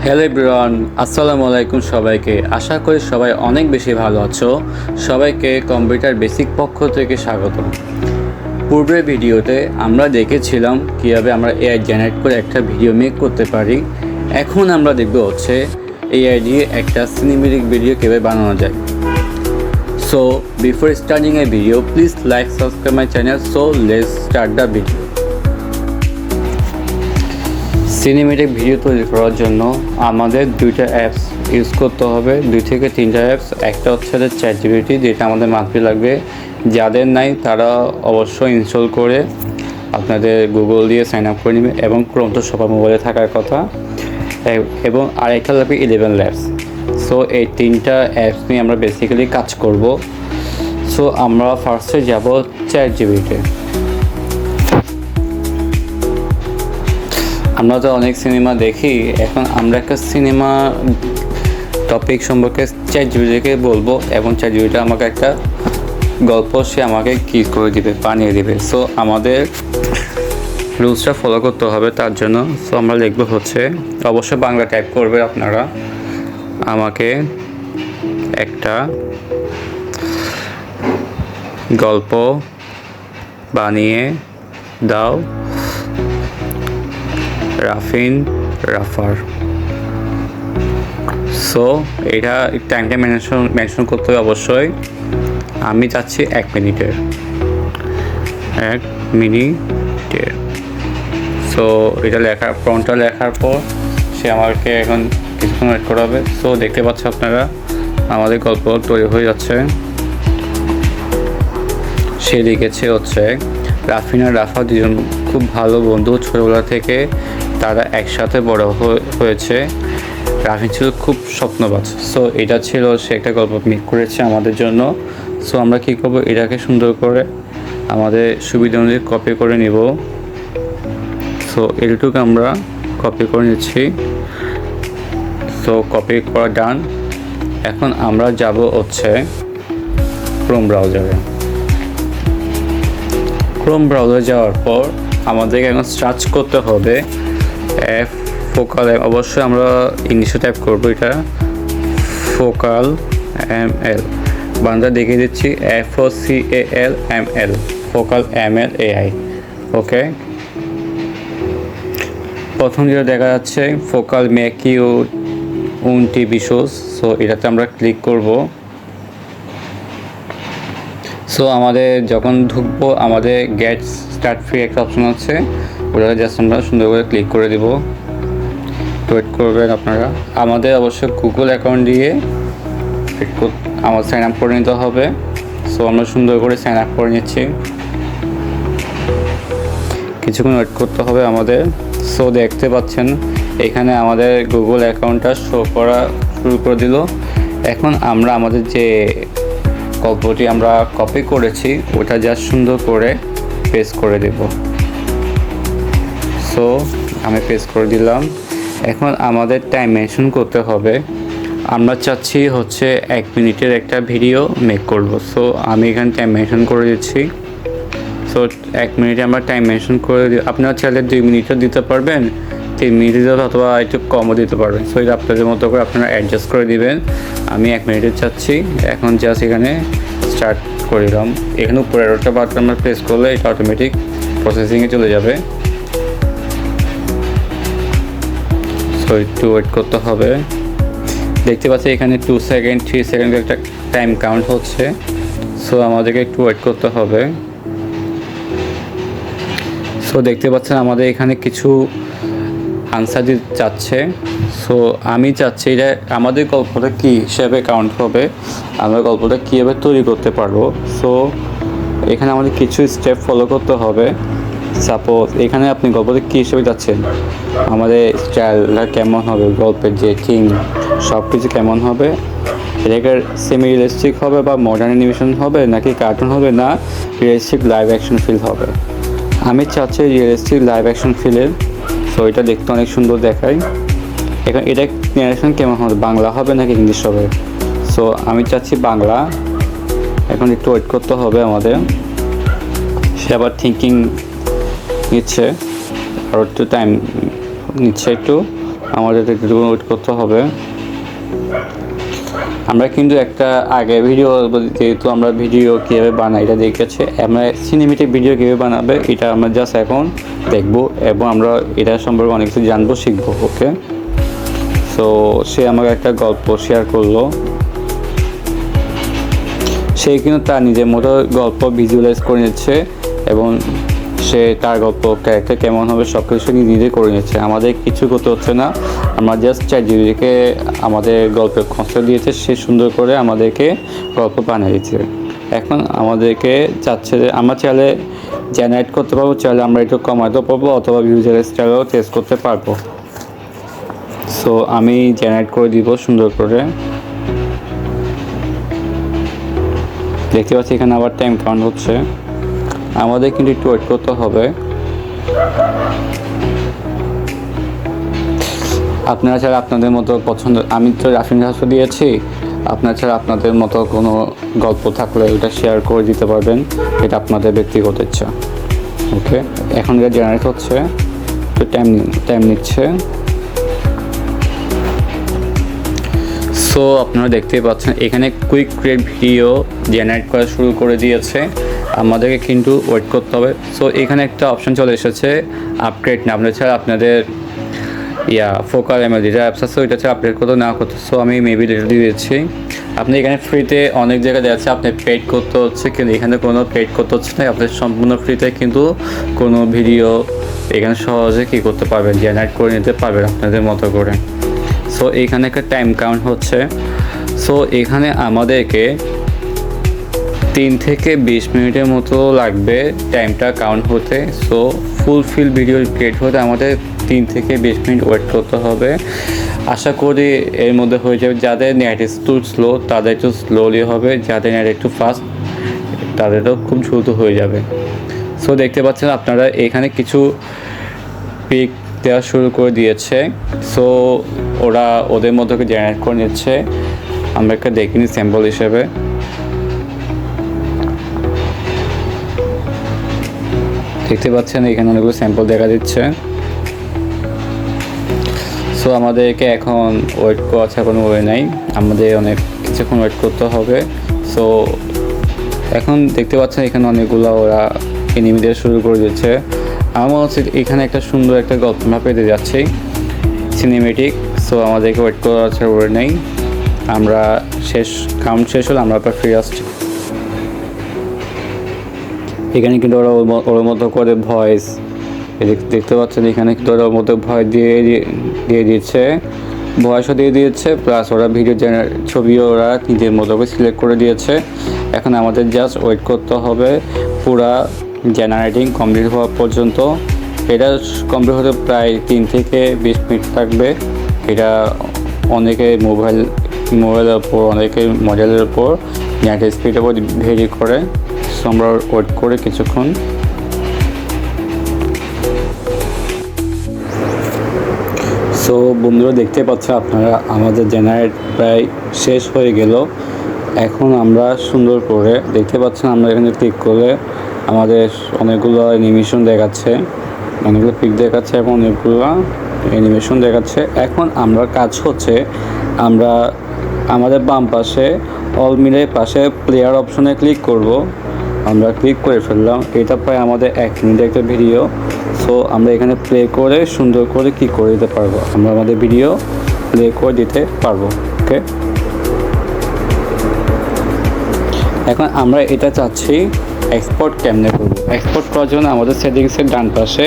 Hello everyone, আসসালামু আলাইকুম সবাইকে। আশা করি সবাই অনেক বেশি ভালো আছো। সবাইকে কম্পিউটার বেসিক পক্ষ থেকে স্বাগত। পূর্বের ভিডিওতে আমরা দেখেছিলাম কীভাবে আমরা এআই জেনারেট করে একটা ভিডিও মেক করতে পারি। এখন আমরা দেখব হচ্ছে এআই দিয়ে একটা সিনেমেটিক ভিডিও কীভাবে বানানো যায়। So before starting A video, please like subscribe my channel. So let's start the video. Cinematic video তৈরি করার জন্য আমাদের দুইটা অ্যাপস ইউজ করতে হবে, 2 থেকে 3টা অ্যাপস। একটা হচ্ছে চ্যাটজিপিটি, যেটা আমাদের মাথায় লাগবে। যাদের নাই তারা অবশ্যই ইনস্টল করে আপনাদের গুগল দিয়ে সাইন আপ করে নেবে, এবং ক্রোম তো সবার মোবাইলে থাকার কথা। এবং আরেকটা লাগবে 11 ল্যাবস। সো এই 3টা অ্যাপস নিয়ে আমরা বেসিক্যালি কাজ করব। সো আমরা ফার্স্টে যাব চ্যাটজিপিটি। আমরা তো অনেক সিনেমা দেখি, এখন আমরা একটা সিনেমা টপিক সম্পর্কে চ্যাটজিপিটিকে বলবো, এবং চ্যাটজিপিটি আমাকে একটা গল্প সে আমাকে কি করে দিবে, বানিয়ে দিবে। সো আমাদের রুলসটা ফলো করতে হবে তার জন্য। সো আমরা লিখবো হচ্ছে, অবশ্যই বাংলা টাইপ করবে আপনারা, আমাকে একটা গল্প বানিয়ে দাও, রাফিন রাফার। সো এটা টাইমটা মেনশন করতে হবে অবশ্যই। আমি চাচ্ছি 1 মিনিটের। সো এটা প্রম্পটটা লেখার পর সে আমাকে এখন কিছুক্ষণ ওয়েট করা হবে। সো দেখতে পাচ্ছ আপনারা আমাদের গল্প তৈরি হয়ে যাচ্ছে। সে লিখেছে হচ্ছে, রাফিন আর রাফা দুজন খুব ভালো বন্ধু, ছোটবেলা থেকে তারা একসাথে বড় হয়েছে। রাফিন ছিল খুব স্বপ্নবাজ। সো এটা ছিল সে একটা গল্প মেক করেছে আমাদের জন্য। সো আমরা কী করবো, এটাকে সুন্দর করে আমাদের সুবিধা অনুযায়ী কপি করে নিব। সো এটুকু আমরা কপি করে নিচ্ছি। সো কপি করা ডান। এখন আমরা যাব হচ্ছে ক্রোম ব্রাউজারে। ক্রোম ব্রাউজারে যাওয়ার পর আমাদেরকে এখন সার্চ করতে হবে ফোকাল। অবশ্যই আমরা ইংলিশে টাইপ করবো, এটা ফোকাল ML। বাংলা দেখিয়ে দিচ্ছি, FOCALML, focal ML AI। Okay, প্রথম যেটা দেখা যাচ্ছে focal make you own TV shows. So এটাতে আমরা ক্লিক করব। সো আমাদের যখন ঢুকবো, আমাদের গেট স্টার্ট ফ্রি একটা অপশন আছে, ওটাকে জাস্ট আমরা সুন্দর করে ক্লিক করে দেব। ওয়েট করবেন আপনারা। আমাদের অবশ্যই গুগল অ্যাকাউন্ট দিয়ে আমার সাইন আপ করে নিতে হবে। সো আমরা সুন্দর করে সাইন আপ করে নিচ্ছি। কিছুক্ষণ ওয়েট করতে হবে আমাদের। সো দেখতে পাচ্ছেন এখানে আমাদের গুগল অ্যাকাউন্টটা শো করা শুরু করে দিল। এখন আমরা আমাদের যে গল্পটি আমরা কপি করেছি ওটা জাস্ট সুন্দর করে পেস্ট করে দেব। সো আমি পেস্ট করে দিলাম। এখন আমাদের টাইম মেনশন করতে হবে। আমরা চাচ্ছি হচ্ছে 1 মিনিটের একটা ভিডিও মেক করব। সো আমি এখানে টাইম মেনশন করে দিচ্ছি। সো 1 মিনিটে আমরা টাইম মেনশন করে দিই। আপনারা চাইলে 2 মিনিটও দিতে পারবেন, 3 মিনিট দিতে অথবা একটু কমও দিতে পারবেন। সো এটা আপনাদের মতো করে আপনারা অ্যাডজাস্ট করে দিবেন। আমি 1 মিনিটের চাচ্ছি। এখন জাস্ট এখানে স্টার্ট করে দিলাম। এখানে উপরে একটা বাটন আমরা প্রেস করলে এটা অটোমেটিক প্রসেসিংয়ে চলে যাবে। সো একটু ওয়েট করতে হবে। দেখতে পাচ্ছি এখানে 2 সেকেন্ড 3 সেকেন্ড একটা টাইম কাউন্ট হচ্ছে। সো আমাদেরকে একটু ওয়েট করতে হবে। সো দেখতে পাচ্ছেন আমাদের এখানে কিছু আনসার দিতে চাচ্ছে। সো আমি চাচ্ছি এটা আমাদের গল্পটা কী হিসাবে কাউন্ট হবে, আমরা গল্পটা কীভাবে তৈরি করতে পারবো। সো এখানে আমাদের কিছু স্টেপ ফলো করতে হবে। সাপোজ এখানে আপনি গল্পটা কী হিসেবে যাচ্ছেন, আমাদের স্টাইলটা কেমন হবে, গল্পের যে থিম সব কিছু কেমন হবে, এটাকে সেমি রিয়েলিস্টিক হবে বা মডার্ন অ্যানিমেশন হবে, নাকি কার্টুন হবে, না রিয়েলিস্টিক লাইভ অ্যাকশন ফিল হবে। আমি চাচ্ছি রিয়েলিস্টিক লাইভ অ্যাকশন ফিলের। সো এটা দেখতে অনেক সুন্দর দেখায়। এখন এটা ন্যারেশন কেমন হবে, বাংলা হবে নাকি ইংলিশ হবে। সো আমি চাচ্ছি বাংলা। এখন একটু ওয়েট করতে হবে আমাদের। সে আবার থিঙ্কিং নিচ্ছে, আর একটু টাইম নিচ্ছে একটু। আমাদের একটু ওয়েট করতে হবে। আমরা কিন্তু একটা আগে ভিডিও, যেহেতু আমরা ভিডিও কীভাবে বানাই এটা দেখেছি, আমরা সিনেমেটিক ভিডিও কীভাবে বানাবে এটা আমরা জাস্ট এখন দেখবো এবং আমরা এটা সম্পর্কে অনেক কিছু জানবো, শিখবো। ওকে, সো সে আমাকে একটা গল্প শেয়ার করলো। সে কিন্তু তার নিজের মতো গল্প ভিজুয়ালাইজ করে নিচ্ছে এবং সে তার গল্প ক্যারেক্টার কেমন হবে সব কিছু নিজে করে নিচ্ছে। আমাদের কিছু করতে হচ্ছে না, আমরা জাস্ট ChatGPT-কে আমাদের গল্পের কনসেপ্ট দিয়েছে, সে সুন্দর করে আমাদেরকে গল্প বানিয়ে দিচ্ছে। এখন আমাদেরকে চাচ্ছে যে আমরা চাইলে জেনারেট করতে পারবো, চাইলে আমরা একটু কমাতে পারবো অথবা ভিজুয়ালাইজ চাইলেও টেস্ট করতে পারবো। সো আমি জেনারেট করে দিব সুন্দর করে। দেখতে পাচ্ছি এখানে আবার টাইম কাউন্ট হচ্ছে, আমাদের কিন্তু একটু ওয়েট করতে হবে। আপনারা ছাড়া আপনাদের মতো পছন্দ, আমি তো রাফিন হাসু দিয়েছি, আপনারা ছাড়া আপনাদের মতো কোনো গল্প থাকলে ওটা শেয়ার করে দিতে পারবেন, এটা আপনাদের ব্যক্তিগত ইচ্ছা। ওকে, এখন এটা জেনারেট হচ্ছে, তো টাইম নিচ্ছে। সো আপনারা দেখতেই পাচ্ছেন এখানে কুইক ক্রিয়েট ভিডিও জেনারেট করা শুরু করে দিয়েছে, আমাদেরকে কিন্তু ওয়েট করতে হবে। সো এখানে একটা অপশন চলে এসেছে আপগ্রেড না, আপনাদের ছাড়া আপনাদের ফোকাল এমএল যেটা অ্যাপস আছে ওইটা ছাড়া আপডেট করতে না করতে। সো আমি মেবি এটা দিয়েছি। আপনি এখানে ফ্রিতে অনেক জায়গায় দেখা যাচ্ছে আপনি পেড করতে হচ্ছে, কিন্তু এখানে কোনো পেড করতে হচ্ছে না, আপনি সম্পূর্ণ ফ্রিতে কিন্তু কোনো ভিডিও এখানে সহজে কী করতে পারবেন, জেনারেট করে নিতে পারবেন আপনাদের মতো করে। সো এখানে একটা টাইম কাউন্ট হচ্ছে। সো এখানে আমাদেরকে 3 থেকে 20 মিনিটের মতো লাগবে টাইমটা কাউন্ট হতে। সো ফুলফিল ভিডিও ক্রিয়েট হতে আমাদের 3 থেকে 20 মিনিট ওয়েট করতে হবে। আশা করি এর মধ্যে হয়ে যাবে। যাদের নেট একটু স্লো তাদের একটু স্লোলি হবে, যাদের নেট একটু ফাস্ট তাদেরও খুব দ্রুত হয়ে যাবে। সো দেখতে পাচ্ছেন আপনারা এখানে কিছু পিক দেওয়া শুরু করে দিয়েছে। সো ওরা ওদের মধ্যে জেনারেট করে নিচ্ছে, আমরা একটা দেখিনি স্যাম্পল হিসেবে। দেখতে পাচ্ছেন এখানে অনেকগুলো স্যাম্পল দেখা দিচ্ছে। সো আমাদেরকে এখন ওয়েট করা ছাড়া কোনো ওয়ে নাই, আমাদের অনেক কিছুক্ষণ ওয়েট করতে হবে। সো এখন দেখতে পাচ্ছেন এখানে অনেকগুলো ওরা এনিমি দিয়ে শুরু করে দিচ্ছে। আমার মনে হচ্ছে এখানে একটা সুন্দর একটা গল্প আমরা পেতে যাচ্ছি সিনেমেটিক। সো আমাদেরকে ওয়েট করা ছাড়া ওয়ে নেই, আমরা কাউন্ট শেষ হলে আমরা আবার ফিরে আসছি। এখানে কিন্তু ওরা ওর মতো করে ভয়েস দেখতে পাচ্ছেন, এখানে কিন্তু ওরা ওর মতো ভয় দিয়ে দিচ্ছে, ভয়েসও দিয়ে দিয়েছে, প্লাস ওরা ভিডিও ছবিও ওরা নিজের মতো করে সিলেক্ট করে দিয়েছে। এখন আমাদের জাস্ট ওয়েট করতে হবে পুরা জেনারেটিং কমপ্লিট হওয়া পর্যন্ত। এটা কমপ্লিট হতে প্রায় 3 থেকে 20 মিনিট লাগবে। এটা অনেকে মোবাইলের ওপর, অনেকে মডেলের ওপর নেট স্পিডের উপর ভেরি করে। সো আমরা ওয়েট করে কিছুক্ষণ। সো বন্ধুরা দেখতে পাচ্ছেন আপনারা আমাদের জেনারেট প্রায় শেষ হয়ে গেল। এখন আমরা সুন্দর করে দেখতে পাচ্ছেন, আমরা এখানে ক্লিক করলে আমাদের অনেকগুলো অ্যানিমেশন দেখাচ্ছে, অনেকগুলো পিক দেখাচ্ছে এবং অনেকগুলো অ্যানিমেশন দেখাচ্ছে। এখন আমরা কাজ হচ্ছে আমরা আমাদের বাম পাশে অল মিলের পাশে প্লেয়ার অপশনে ক্লিক করব। আমরা ক্লিক করে ফেললাম, এটা প্রায় আমাদের 1 মিনিট একটা ভিডিও। সো আমরা এখানে প্লে করে সুন্দর করে কী করে দিতে পারবো, আমরা আমাদের ভিডিও প্লে করে দিতে পারবো। ওকে, এখন আমরা এটা চাচ্ছি এক্সপোর্ট কেমনে করব। এক্সপোর্ট করার জন্য আমাদের সেটিংসের ডান পাশে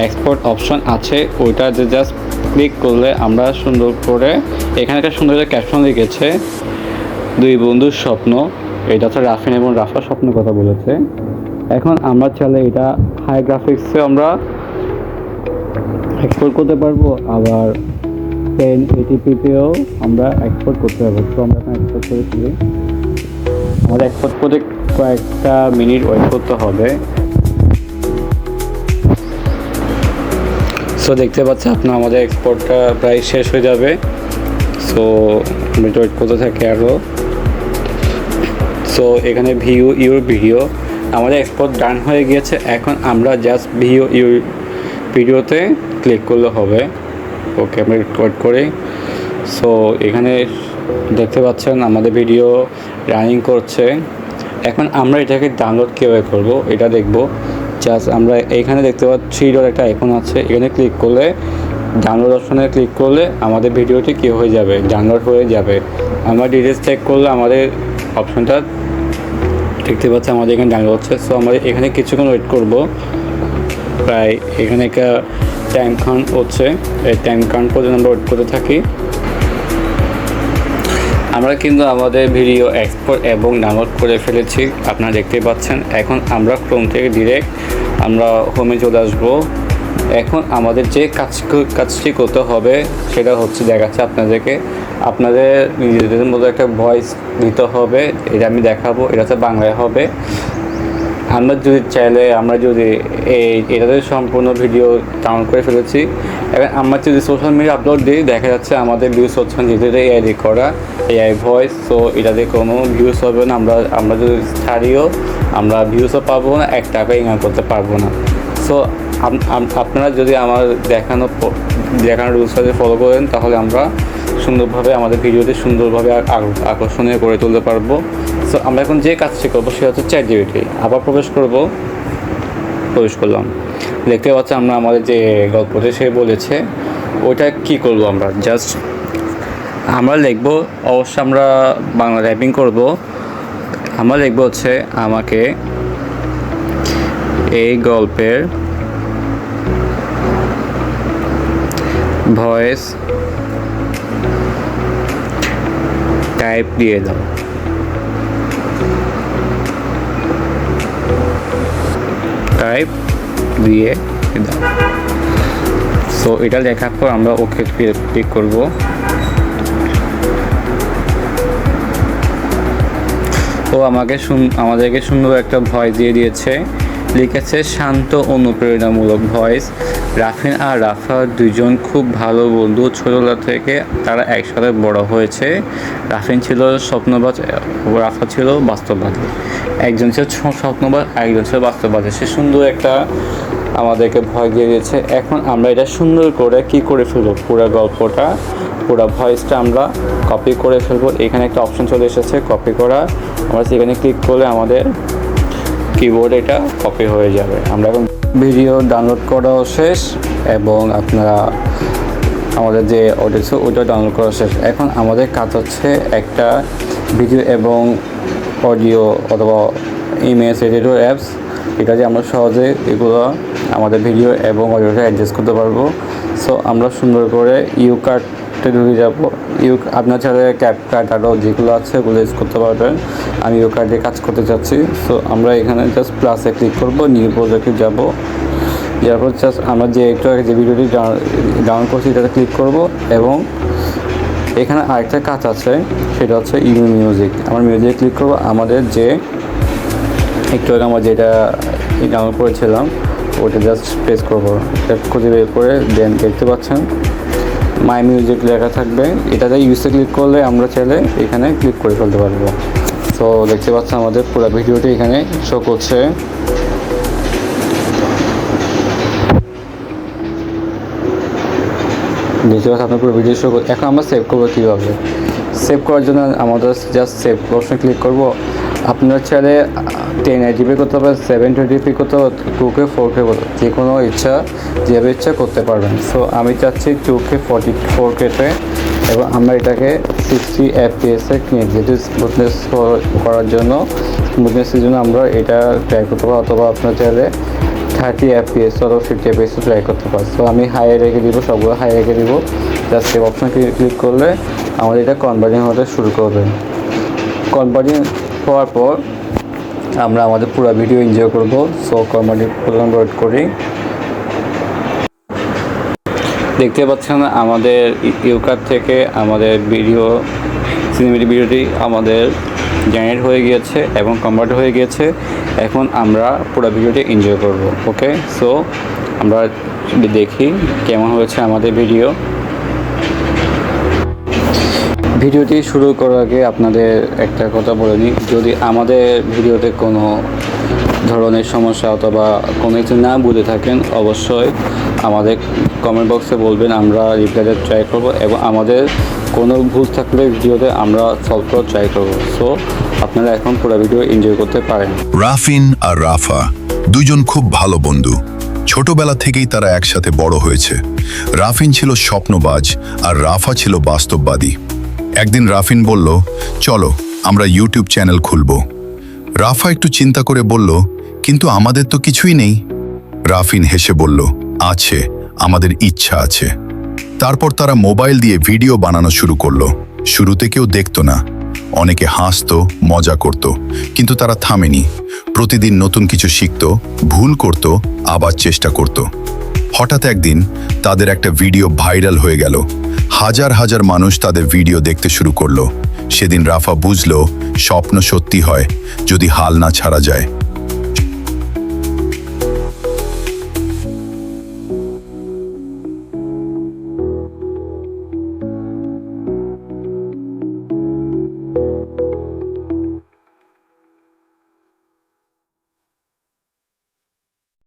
এক্সপোর্ট অপশন আছে, ওইটাতে জাস্ট ক্লিক করলে আমরা সুন্দর করে এখানে একটা সুন্দর করে ক্যাপশন লিখেছে 2 বন্ধুর স্বপ্ন। এটা তো রাফিন এবং রাফার স্বপ্নের কথা বলেছে। এখন আমরা চাইলে এটা হাই গ্রাফিক্সে আমরা এক্সপোর্ট করতে পারবো, আবার 1080pতেও আমরা এক্সপোর্ট করতে পারবো। তো আমরা এখন এক্সপোর্ট করেছি, আমাদের এক্সপোর্ট করতে কয়েকটা মিনিট ওয়েট করতে হবে। সো দেখতে পাচ্ছেন আপনার আমাদের এক্সপোর্টটা প্রায় শেষ হয়ে যাবে। সো আমি ওয়েট করতে থাকি আরও। সো এখানে ভিউ ইউর ভিডিও আমাদের এক্সপোর্ট ডান হয়ে গিয়েছে। এখন আমরা জাস্ট ভিউ ইউর ভিডিওতে ক্লিক করলে হবে। ওকে, আমরা রেকর্ড করি। সো এখানে দেখতে পাচ্ছেন আমাদের ভিডিও রানিং করছে। এখন আমরা এটাকে ডাউনলোড কীভাবে করবো এটা দেখব। জাস্ট আমরা এইখানে দেখতে পাচ্ছি একটা আইকন আছে, এখানে ক্লিক করলে ডাউনলোড অপশনে ক্লিক করলে আমাদের ভিডিওটি কী হয়ে যাবে, ডাউনলোড হয়ে যাবে। আমরা ডিটেলস চেক করলে আমাদের অপশনটা দেখতে পাচ্ছি আমাদের এখানে ডাউনলোড হচ্ছে। সো আমরা এখানে কিছুক্ষণ ওয়েট করব, প্রায় এখানে একটা টাইম কাউন্ট হচ্ছে, এই টাইম কাউন্ট পর্যন্ত আমরা ওয়েট করতে থাকি। আমরা কিন্তু আমাদের ভিডিও এক্সপোর্ট এবং ডাউনলোড করে ফেলেছি, আপনারা দেখতেই পাচ্ছেন। এখন আমরা ক্রোম থেকে ডিরেক্ট আমরা হোমে চলে আসবো। এখন আমাদের যে কাজটি করতে হবে সেটা হচ্ছে দেখাচ্ছে আপনাদেরকে, আপনাদের নিজেদের মতো একটা ভয়েস দিতে হবে। এটা আমি দেখাবো, এটা হচ্ছে বাংলায় হবে। আমরা যদি চাইলে আমরা যদি এটাতে সম্পূর্ণ ভিডিও ডাউনলোড করে ফেলেছি, এবং আমরা যদি সোশ্যাল মিডিয়া আপলোড দিই দেখা যাচ্ছে আমাদের ভিউস হচ্ছে না, যেহেতু এআই করা এআই ভয়েস। সো এটাতে কোনো ভিউস হবে না, আমরা যদি ছাড়িও আমরা ভিউসও পাবো না, 1 টাকা ইনকাম করতে পারবো না। সো আপনারা যদি আমার দেখানো রুলসটাকে ফলো করেন তাহলে আমরা সুন্দরভাবে আমাদের ভিডিওতে সুন্দরভাবে আকর্ষণীয় করে তুলতে পারবো। সো আমরা এখন যে কাজটি করবো সেটা হচ্ছে ChatGPT। আবার প্রবেশ করলাম, দেখতে পাচ্ছি আমরা আমাদের যে গল্পটা সে বলেছে ওইটা কি করব। আমরা লিখবো, অবশ্যই আমরা বাংলা টাইপিং করব। আমরা লিখবো হচ্ছে আমাকে এই গল্পের ভয়েস টাইপ দিয়ে দাও। সো এটা লেখার পর আমরা ওকে ক্লিক করব। ও আমাদেরকে সুন্দর একটা ভয়েস দিয়ে দিয়েছে, লিখেছে শান্ত অনুপ্রেরণামূলক ভয়েস। রাফিন আর রাফা দুজন খুব ভালো বন্ধু, ছোটবেলা থেকে তারা একসাথে বড় হয়েছে। রাফিন ছিল স্বপ্নবাজ, রাফা ছিল বাস্তববাদী। একজন ছিল স্বপ্নবাজ, আরেকজন ছিল বাস্তববাদী। সে সুন্দর একটা আমাদেরকে ভয় দিয়ে দিয়েছে। এখন আমরা এটা সুন্দর করে কি করে ফেলবো, পুরো গল্পটা পুরো ভয়েসটা আমরা কপি করে ফেলবো। এখানে একটা অপশন চলে এসেছে কপি করা, আমরা সেখানে ক্লিক করলে আমাদের কিবোর্ড এটা কপি হয়ে যাবে। আমরা এখন ভিডিও ডাউনলোড করাও শেষ এবং আপনারা আমাদের যে অডিও ওটা ডাউনলোড করা শেষ। এখন আমাদের কাজ হচ্ছে একটা ভিডিও এবং অডিও অথবা ইমেজ এডিটর অ্যাপস, এটা যে আমরা সহজে এগুলো আমাদের ভিডিও এবং অডিওটা অ্যাডজাস্ট করতে পারবো। সো আমরা সুন্দর করে ইউকার্টে ঢুকে যাবো। আপনার ছাড়া ক্যাপকাট আরও যেগুলো আছে ওগুলো ইউজ করতে পারবেন। আমি ইউকার্ট দিয়ে কাজ করতে চাচ্ছি। সো আমরা এখানে জাস্ট প্লাসে ক্লিক করবো, নিউ প্রজেক্টে যাবো। যার পর জাস্ট আমরা যে একটু আগে যে ভিডিওটি ডাউনলোড করছি এটাতে ক্লিক করব এবং এখানে আরেকটা কাজ আছে, সেটা হচ্ছে মিউজিক। আমার মিউজিক ক্লিক করবো। আমাদের যে একটু আগে আমরা যেটা ডাউনলোড করেছিলাম ওটা জাস্ট প্রেস করবো, খুঁজে বের করে দেন দেখতে পাচ্ছেন মাই মিউজিক লেখা থাকবে। এটাতে ইউজে ক্লিক করলে আমরা চাইলে এখানে ক্লিক করে ফেলতে পারবো। সো দেখতে পাচ্ছেন আমাদের পুরো ভিডিওটি এখানে শো করছে। দেখতে পাচ্ছি আপনার পুরো ভিডিও শো করছে। এখন আমরা সেভ করবো কীভাবে, সেভ করার জন্য আমাদের জাস্ট সেভ অপশনে ক্লিক করব। আপনার চাইলে 1080p করতে পারবেন, 720p করতে পারবেন, 2K 4K যে কোনো ইচ্ছা যেভাবে ইচ্ছা করতে পারবেন। সো আমি চাচ্ছি 2K 4K-তে এবং আমরা এটাকে 60 FPS-এ কিনে, যেহেতু স্মুথনেস করার জন্য আমরা এটা ট্রাই করতে পারি, অথবা আপনার চাইলে 30 FPS অথবা 50 FPS ট্রাই করতে পারি। সো আমি হাই রেখে দিব, সবগুলো হাই রেখে দিব। জাস্ট সেভ অপশন ক্লিক করলে আমাদের এটা কনভার্টিং হতে শুরু করবে। কনভার্টিং হওয়ার পর আমরা আমাদের পুরো ভিডিও এনজয় করব। সো কনভার্টিং ওয়েট করি। দেখতে পাচ্ছেন আমাদের ইউকার্ট থেকে আমাদের সিনেমেটিক ভিডিওটি আমাদের জেনারেট হয়ে গিয়েছে এবং কনভার্ট হয়ে গিয়েছে। এখন আমরা পুরো ভিডিওটি এনজয় করব। ওকে, সো আমরা দেখি কেমন হয়েছে আমাদের ভিডিওটি শুরু করার আগে আপনাদের একটা কথা বলে নিই, যদি আমাদের ভিডিওতে কোনো ধরনের সমস্যা অথবা কোনো কিছু না বুঝে থাকেন অবশ্যই আমাদের কমেন্ট বক্সে বলবেন, আমরা রিপ্লাই দিতে ট্রাই করবো এবং আমাদের কোনো ভুল থাকলে ভিডিওতে আমরা সলভ করার ট্রাই করবো। সো আপনারা এখন পুরো ভিডিও এনজয় করতে পারেন। রাফিন আর রাফা দুজন খুব ভালো বন্ধু। ছোটবেলা থেকেই তারা একসাথে বড় হয়েছে। রাফিন ছিল স্বপ্নবাজ আর রাফা ছিল বাস্তববাদী। একদিন রাফিন বলল, চলো আমরা ইউটিউব চ্যানেল খুলব। রাফা একটু চিন্তা করে বলল, কিন্তু আমাদের তো কিছুই নেই। রাফিন হেসে বলল, আছে, আমাদের ইচ্ছা আছে। তারপর তারা মোবাইল দিয়ে ভিডিও বানানো শুরু করলো। শুরুতে কেউ দেখতো না, অনেকে হাসতো, মজা করত, কিন্তু তারা থামেনি। প্রতিদিন নতুন কিছু শিখত, ভুল করত, আবার চেষ্টা করত। হঠাৎ একদিন তাদের একটা ভিডিও ভাইরাল হয়ে গেল। হাজার হাজার মানুষ তাদের ভিডিও দেখতে শুরু করলো। সেদিন রাফা বুঝলো, স্বপ্ন সত্যি হয় যদি হাল না ছাড়া যায়।